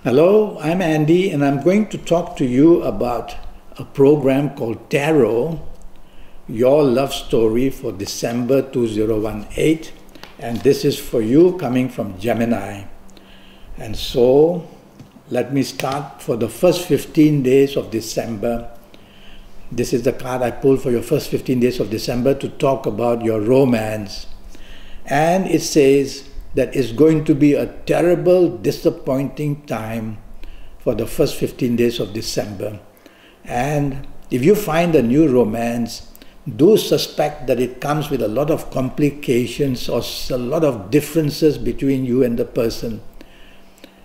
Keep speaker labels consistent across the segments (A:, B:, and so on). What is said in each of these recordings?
A: Hello, I'm Andy, and I'm going to talk to you about a program called Tarot, Your Love Story for December 2018. And this is for you coming from Gemini. And so, let me start for the first 15 days of December. This is the card I pulled for your first 15 days of December to talk about your romance. And it says that it's going to be a terrible, disappointing time for the first 15 days of December. And if you find a new romance, do suspect that it comes with a lot of complications or a lot of differences between you and the person.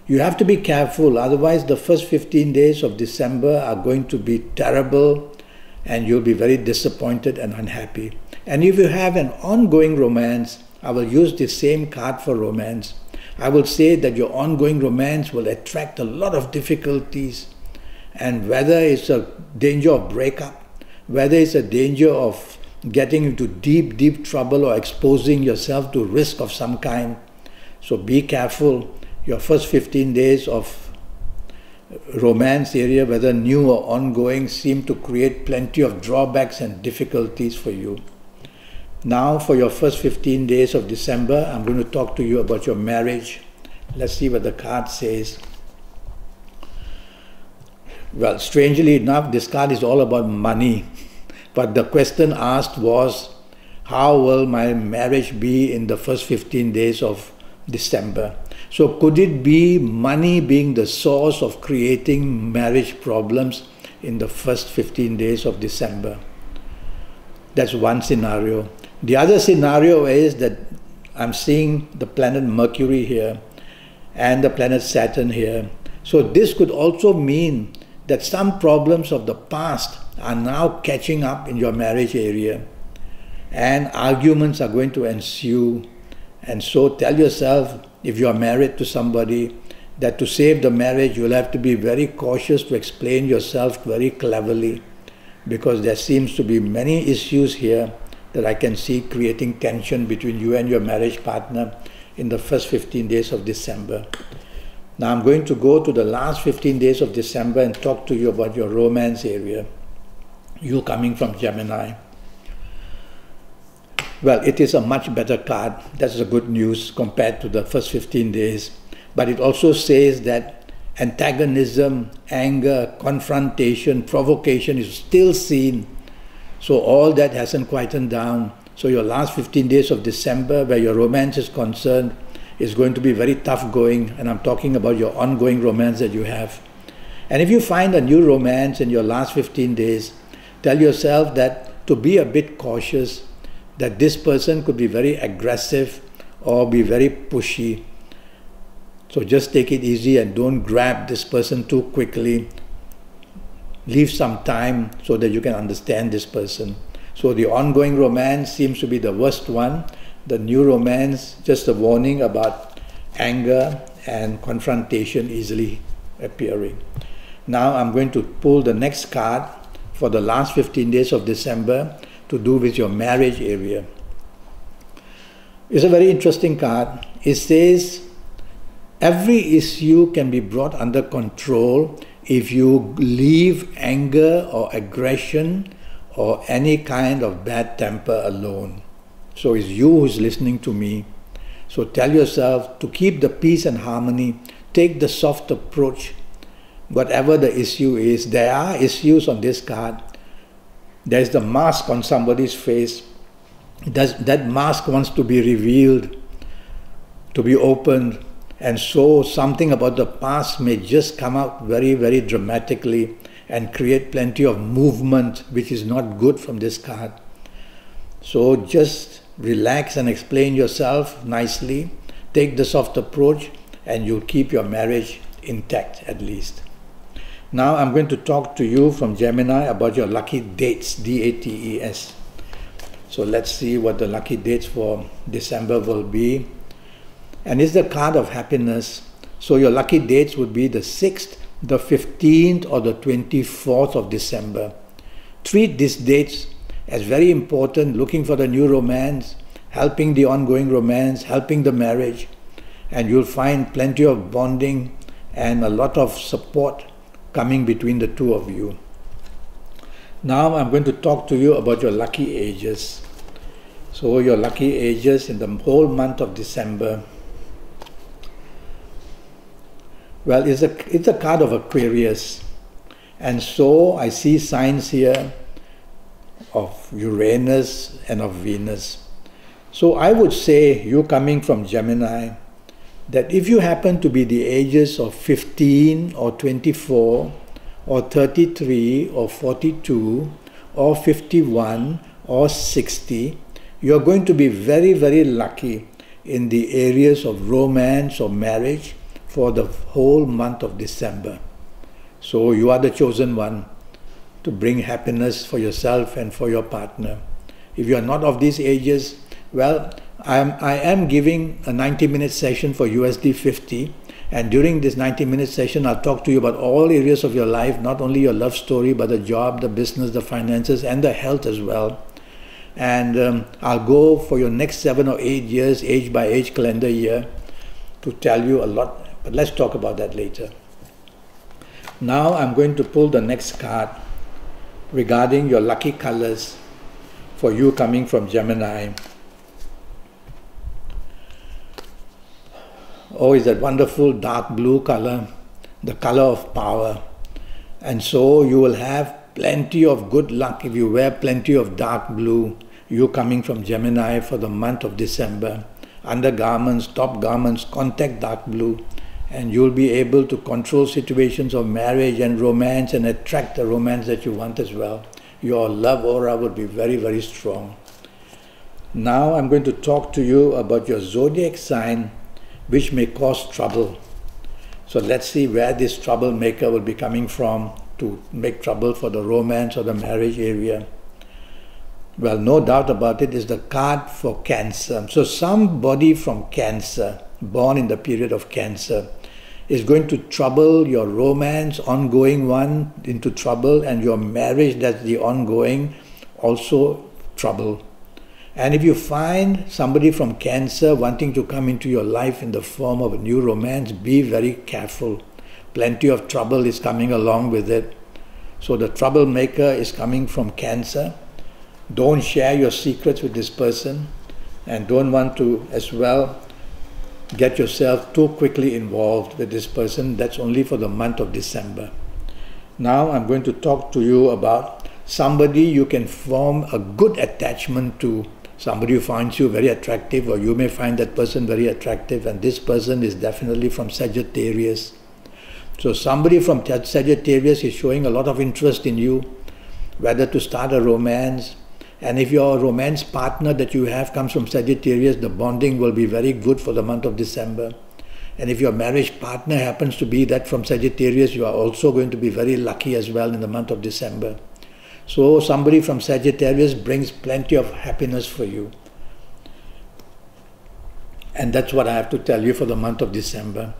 A: You have to be careful, otherwise the first 15 days of December are going to be terrible and you'll be very disappointed and unhappy. And if you have an ongoing romance, I will use the same card for romance. I will say that your ongoing romance will attract a lot of difficulties, and whether it's a danger of breakup, whether it's a danger of getting into deep, deep trouble or exposing yourself to risk of some kind. So be careful. Your first 15 days of romance area, whether new or ongoing, seem to create plenty of drawbacks and difficulties for you. Now for your first 15 days of December, I'm going to talk to you about your marriage. Let's see what the card says. Well, strangely enough, this card is all about money. But the question asked was, how will my marriage be in the first 15 days of December? So could it be money being the source of creating marriage problems in the first 15 days of December? That's one scenario. The other scenario is that I'm seeing the planet Mercury here and the planet Saturn here. So this could also mean that some problems of the past are now catching up in your marriage area and arguments are going to ensue. And so tell yourself, if you are married to somebody, that to save the marriage you'll have to be very cautious to explain yourself very cleverly, because there seems to be many issues here that I can see creating tension between you and your marriage partner in the first 15 days of December. Now I'm going to go to the last 15 days of December and talk to you about your romance area, you coming from Gemini. Well, it is a much better card. That's the good news compared to the first 15 days. But it also says that antagonism, anger, confrontation, provocation is still seen. So all that hasn't quietened down. So your last 15 days of December, where your romance is concerned, is going to be very tough going. And I'm talking about your ongoing romance that you have. And if you find a new romance in your last 15 days, tell yourself that to be a bit cautious, that this person could be very aggressive or be very pushy. So just take it easy and don't grab this person too quickly. Leave some time so that you can understand this person. So the ongoing romance seems to be the worst one. The new romance, just a warning about anger and confrontation easily appearing. Now I'm going to pull the next card for the last 15 days of December to do with your marriage area. It's a very interesting card. It says, every issue can be brought under control if you leave anger or aggression or any kind of bad temper alone. So it's you who's listening to me. So tell yourself to keep the peace and harmony, take the soft approach. Whatever the issue is, there are issues on this card. There's the mask on somebody's face. That mask wants to be revealed, to be opened. And so something about the past may just come out very, very dramatically and create plenty of movement, which is not good from this card. So just relax and explain yourself nicely. Take the soft approach and you'll keep your marriage intact at least. Now I'm going to talk to you from Gemini about your lucky dates, D-A-T-E-S. So let's see what the lucky dates for December will be. And it's the card of happiness. So your lucky dates would be the 6th, the 15th or the 24th of December. Treat these dates as very important, looking for the new romance, helping the ongoing romance, helping the marriage, and you'll find plenty of bonding and a lot of support coming between the two of you. Now I'm going to talk to you about your lucky ages. So your lucky ages in the whole month of December. Well, it's a card of Aquarius. And so I see signs here of Uranus and of Venus. So I would say, you coming from Gemini, that if you happen to be the ages of 15 or 24 or 33 or 42 or 51 or 60, you're going to be very, very lucky in the areas of romance or marriage for the whole month of December. So you are the chosen one to bring happiness for yourself and for your partner. If you are not of these ages, well, I am giving a 90-minute session for USD 50, and during this 90-minute session I'll talk to you about all areas of your life, not only your love story, but the job, the business, the finances, and the health as well. And I'll go for your next 7 or 8 years, age by age calendar year, to tell you a lot, but let's talk about that later. Now I'm going to pull the next card regarding your lucky colors for you coming from Gemini. Oh, it's that wonderful dark blue color, the color of power. And so you will have plenty of good luck if you wear plenty of dark blue, you coming from Gemini for the month of December. Undergarments, top garments, contact dark blue, and you'll be able to control situations of marriage and romance and attract the romance that you want as well. Your love aura would be very, very strong. Now I'm going to talk to you about your zodiac sign, which may cause trouble. So let's see where this troublemaker will be coming from to make trouble for the romance or the marriage area. Well, no doubt about it, is the card for Cancer. So somebody from Cancer, born in the period of Cancer, is going to trouble your romance, ongoing one, into trouble, and your marriage, that's the ongoing, also trouble. And if you find somebody from Cancer wanting to come into your life in the form of a new romance, be very careful. Plenty of trouble is coming along with it. So the troublemaker is coming from Cancer. Don't share your secrets with this person, and don't want to as well get yourself too quickly involved with this person. That's only for the month of December. Now I'm going to talk to you about somebody you can form a good attachment to, somebody who finds you very attractive, or you may find that person very attractive, and this person is definitely from Sagittarius. So somebody from Sagittarius is showing a lot of interest in you, whether to start a romance. And if your romance partner that you have comes from Sagittarius, the bonding will be very good for the month of December. And if your marriage partner happens to be that from Sagittarius, you are also going to be very lucky as well in the month of December. So somebody from Sagittarius brings plenty of happiness for you. And that's what I have to tell you for the month of December.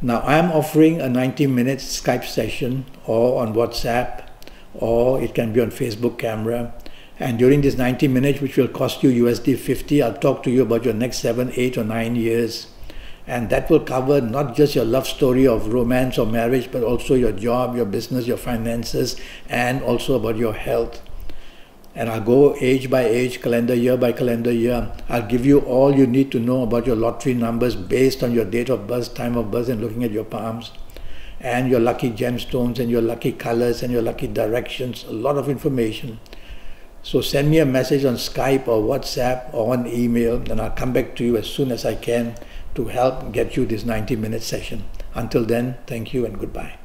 A: Now I am offering a 90-minute Skype session, or on WhatsApp, or it can be on Facebook camera. And during this 90 minutes, which will cost you USD 50, I'll talk to you about your next 7, 8 or 9 years. And that will cover not just your love story of romance or marriage, but also your job, your business, your finances, and also about your health. And I'll go age by age, calendar year by calendar year. I'll give you all you need to know about your lottery numbers based on your date of birth, time of birth, and looking at your palms, and your lucky gemstones, and your lucky colors, and your lucky directions. A lot of information. So send me a message on Skype or WhatsApp or on email, and I'll come back to you as soon as I can to help get you this 90-minute session. Until then, thank you and goodbye.